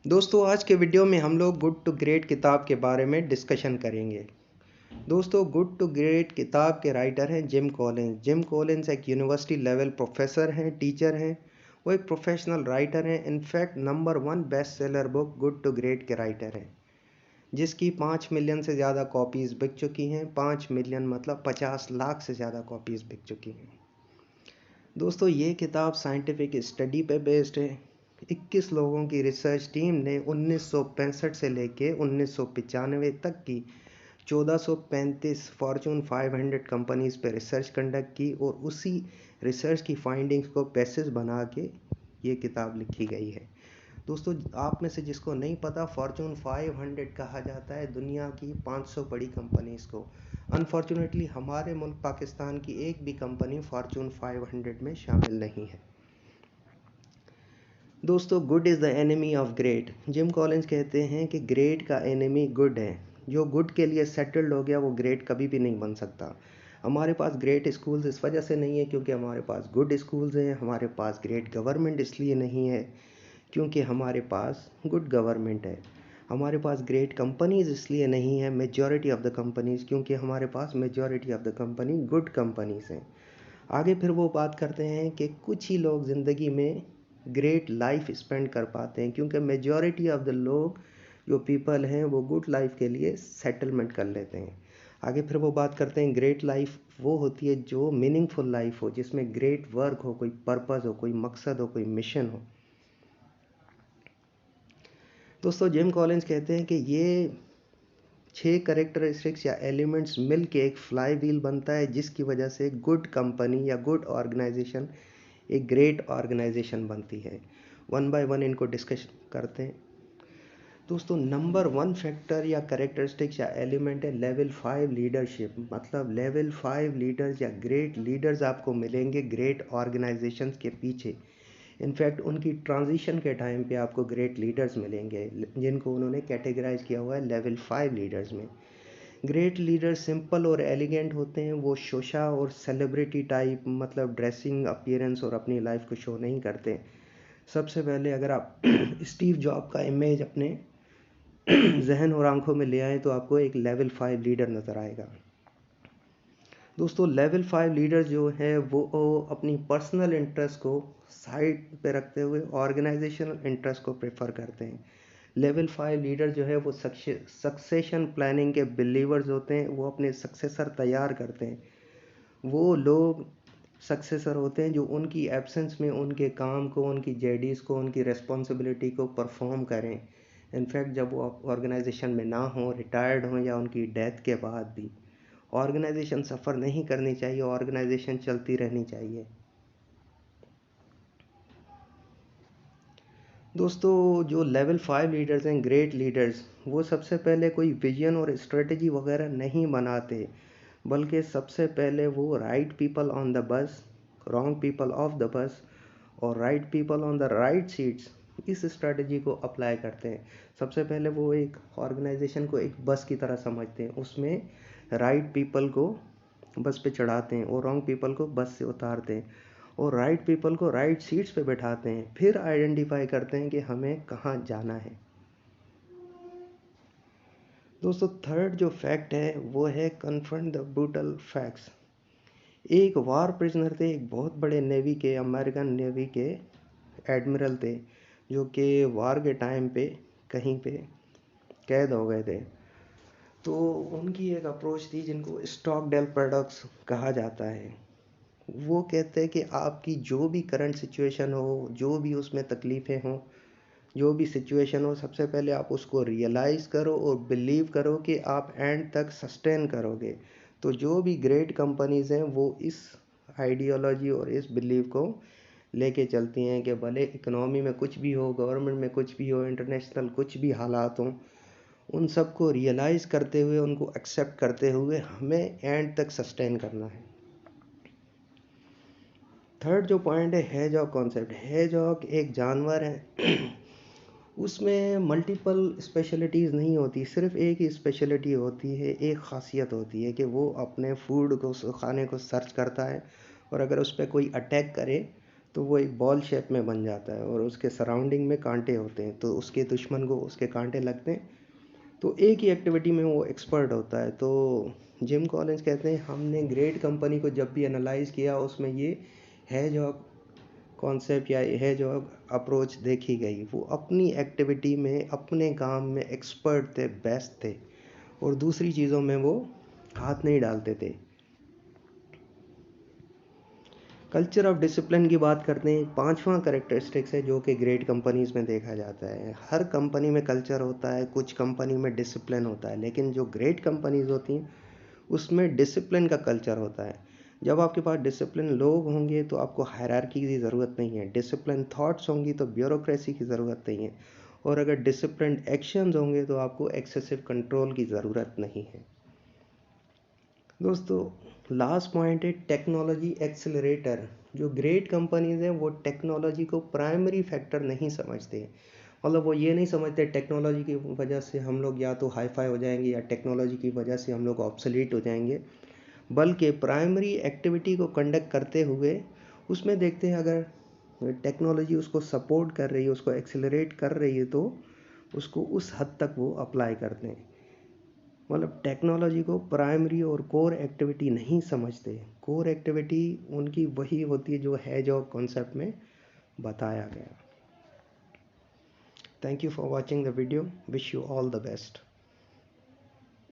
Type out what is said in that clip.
दोस्तों आज के वीडियो में हम लोग गुड टू ग्रेट किताब के बारे में डिस्कशन करेंगे। दोस्तों गुड टू ग्रेट किताब के राइटर हैं जिम कॉलिंस। जिम कॉलिंस एक यूनिवर्सिटी लेवल प्रोफेसर हैं, टीचर हैं। वो एक प्रोफेशनल राइटर हैं। In fact number 1 best seller book Good to Great के राइटर हैं, जिसकी 5 मिलियन से ज़्यादा कॉपीज़ बिक चुकी हैं। 5 मिलियन मतलब 50 लाख से ज़्यादा कॉपीज़ बिक चुकी हैं। दोस्तों ये किताब साइंटिफिक स्टडी पे बेस्ड है। 21 लोगों की रिसर्च टीम ने 1965 से लेके 1995 तक की 1435 फॉर्चून 500 कंपनीज पे रिसर्च कंडक्ट की और उसी रिसर्च की फाइंडिंग्स को बेसिस बना के ये किताब लिखी गई है। दोस्तों आप में से जिसको नहीं पता, फॉर्चून 500 कहा जाता है दुनिया की 500 बड़ी कंपनीज को। अनफॉर्चुनेटली हमारे मुल्क पाकिस्तान की एक भी कंपनी फॉर्चून 500 में शामिल नहीं है। दोस्तों good is the enemy of great. Gym Collins कहते हैं कि ग्रेट का एनिमी गुड है। जो गुड के लिए सेटल्ड हो गया वो ग्रेट कभी भी नहीं बन सकता। हमारे पास ग्रेट स्कूल्स इस वजह से नहीं है क्योंकि हमारे पास गुड स्कूल्स हैं। हमारे पास ग्रेट गवर्नमेंट इसलिए नहीं है क्योंकि हमारे पास गुड गवर्नमेंट है। हमारे पास ग्रेट कंपनीज इसलिए नहीं है, मेजॉरिटी ऑफ द कंपनीज, क्योंकि हमारे पास majority of the company good companies हैं। आगे फिर वो बात करते हैं कि कुछ ही लोग ज़िंदगी में ग्रेट लाइफ स्पेंड कर पाते हैं क्योंकि मेजॉरिटी ऑफ द लोग जो पीपल हैं वो गुड लाइफ के लिए सेटलमेंट कर लेते हैं। आगे फिर वो बात करते हैं ग्रेट लाइफ वो होती है जो मीनिंगफुल लाइफ हो, जिसमें ग्रेट वर्क हो, कोई पर्पज़ हो, कोई मकसद हो, कोई मिशन हो। दोस्तों जिम कॉलिंस कहते हैं कि ये 6 करेक्टरिस्टिक्स या एलिमेंट्स मिल के एक फ्लाई व्हील बनता है, जिसकी वजह से गुड कंपनी या गुड ऑर्गेनाइजेशन एक ग्रेट ऑर्गेनाइजेशन बनती है। वन बाय वन इनको डिस्कस करते हैं। दोस्तों नंबर 1 फैक्टर या करेक्टरिस्टिक्स या एलिमेंट है लेवल 5 लीडरशिप। मतलब लेवल 5 लीडर्स या ग्रेट लीडर्स आपको मिलेंगे ग्रेट ऑर्गेनाइजेशंस के पीछे। इनफैक्ट उनकी ट्रांजिशन के टाइम पे आपको ग्रेट लीडर्स मिलेंगे जिनको उन्होंने कैटेगराइज किया हुआ है लेवल 5 लीडर्स में। ग्रेट लीडर सिंपल और एलिगेंट होते हैं। वो शोशा और सेलिब्रिटी टाइप मतलब ड्रेसिंग अपीयरेंस और अपनी लाइफ को शो नहीं करते। सबसे पहले अगर आप स्टीव जॉब का इमेज अपने जहन और आंखों में ले आए तो आपको एक लेवल 5 लीडर नज़र आएगा। दोस्तों लेवल 5 लीडर जो है वो अपनी पर्सनल इंटरेस्ट को साइड पे रखते हुए ऑर्गेनाइजेशनल इंटरेस्ट को प्रेफर करते हैं। लेवल 5 लीडर जो है वो सक्सेशन प्लानिंग के बिलीवर्स होते हैं। वो अपने सक्सेसर तैयार करते हैं। वो लोग सक्सेसर होते हैं जो उनकी एब्सेंस में उनके काम को, उनकी जेडीज़ को, उनकी रिस्पॉन्सिबिलिटी को परफॉर्म करें। इनफैक्ट जब वो ऑर्गेनाइजेशन में ना हो, रिटायर्ड हों या उनकी डेथ के बाद भी ऑर्गेनाइजेशन सफ़र नहीं करनी चाहिए, ऑर्गेनाइजेशन चलती रहनी चाहिए। दोस्तों जो लेवल 5 लीडर्स हैं, ग्रेट लीडर्स, वो सबसे पहले कोई विजन और स्ट्रेटजी वगैरह नहीं बनाते, बल्कि सबसे पहले वो right people on the bus, wrong people off the bus और right people on the right seats, इस स्ट्रेटजी को अप्लाई करते हैं। सबसे पहले वो एक ऑर्गेनाइजेशन को एक बस की तरह समझते हैं। उसमें राइट पीपल को बस पे चढ़ाते हैं और रॉन्ग पीपल को बस से उतारते हैं और राइट पीपल को राइट सीट्स पे बैठाते हैं। फिर आइडेंटिफाई करते हैं कि हमें कहाँ जाना है। दोस्तों थर्ड जो फैक्ट है वो है कन्फ्रंट द ब्रूटल फैक्ट्स। एक वार प्रिजनर थे, एक बहुत बड़े नेवी के, अमेरिकन नेवी के एडमिरल थे, जो कि वार के टाइम पे कहीं पे कैद हो गए थे। तो उनकी एक अप्रोच थी जिनको स्टॉकडेल पैराडॉक्स कहा जाता है। वो कहते हैं कि आपकी जो भी करंट सिचुएशन हो, जो भी उसमें तकलीफ़ें हों, जो भी सिचुएशन हो, सबसे पहले आप उसको रियलाइज़ करो और बिलीव करो कि आप एंड तक सस्टेन करोगे। तो जो भी ग्रेट कंपनीज़ हैं वो इस आइडियोलॉजी और इस बिलीव को लेके चलती हैं कि भले इकोनॉमी में कुछ भी हो, गवर्नमेंट में कुछ भी हो, इंटरनेशनल कुछ भी हालात हों, उन सब को रियलाइज़ करते हुए, उनको एक्सेप्ट करते हुए हमें एंड तक सस्टेन करना है। थर्ड जो पॉइंट है हेजहॉग कॉन्सेप्ट। हेजहॉग एक जानवर है उसमें मल्टीपल स्पेशलिटीज़ नहीं होती, सिर्फ एक ही स्पेशलिटी होती है, एक ख़ासियत होती है कि वो अपने फूड को, खाने को सर्च करता है और अगर उस पर कोई अटैक करे तो वो एक बॉल शेप में बन जाता है और उसके सराउंडिंग में कांटे होते हैं, तो उसके दुश्मन को उसके कांटे लगते हैं, तो एक ही एक्टिविटी में वो एक्सपर्ट होता है। तो जिम कॉलिंस कहते हैं हमने ग्रेट कंपनी को जब भी एनालाइज किया उसमें ये है जो कॉन्सेप्ट या है जो अप्रोच देखी गई, वो अपनी एक्टिविटी में अपने काम में एक्सपर्ट थे, बेस्ट थे, और दूसरी चीज़ों में वो हाथ नहीं डालते थे। कल्चर ऑफ डिसिप्लिन की बात करते हैं, पांचवा करेक्टरिस्टिक्स है जो कि ग्रेट कंपनीज में देखा जाता है। हर कंपनी में कल्चर होता है, कुछ कंपनी में डिसिप्लिन होता है, लेकिन जो ग्रेट कंपनीज होती हैं उसमें डिसिप्लिन का कल्चर होता है। जब आपके पास डिसिप्लिन लोग होंगे तो आपको हायरार्की की ज़रूरत नहीं है, डिसिप्लिन थॉट्स होंगी तो ब्यूरोक्रेसी की ज़रूरत नहीं है, और अगर डिसिप्लिन एक्शंस होंगे तो आपको एक्सेसिव कंट्रोल की ज़रूरत नहीं है। दोस्तों, लास्ट पॉइंट है टेक्नोलॉजी एक्सेलरेटर। जो ग्रेट कंपनीज हैं वो टेक्नोलॉजी को प्राइमरी फैक्टर नहीं समझते, मतलब वो ये नहीं समझते टेक्नोलॉजी की वजह से हम लोग या तो हाई फाई हो जाएंगे या टेक्नोलॉजी की वजह से हम लोग ऑब्सोलीट हो जाएंगे, बल्कि प्राइमरी एक्टिविटी को कंडक्ट करते हुए उसमें देखते हैं अगर टेक्नोलॉजी उसको सपोर्ट कर रही है, उसको एक्सेलरेट कर रही है, तो उसको उस हद तक वो अप्लाई करते हैं। मतलब टेक्नोलॉजी को प्राइमरी और कोर एक्टिविटी नहीं समझते, कोर एक्टिविटी उनकी वही होती है जो कॉन्सेप्ट में बताया गया। Thank you for watching the video, wish you all the best.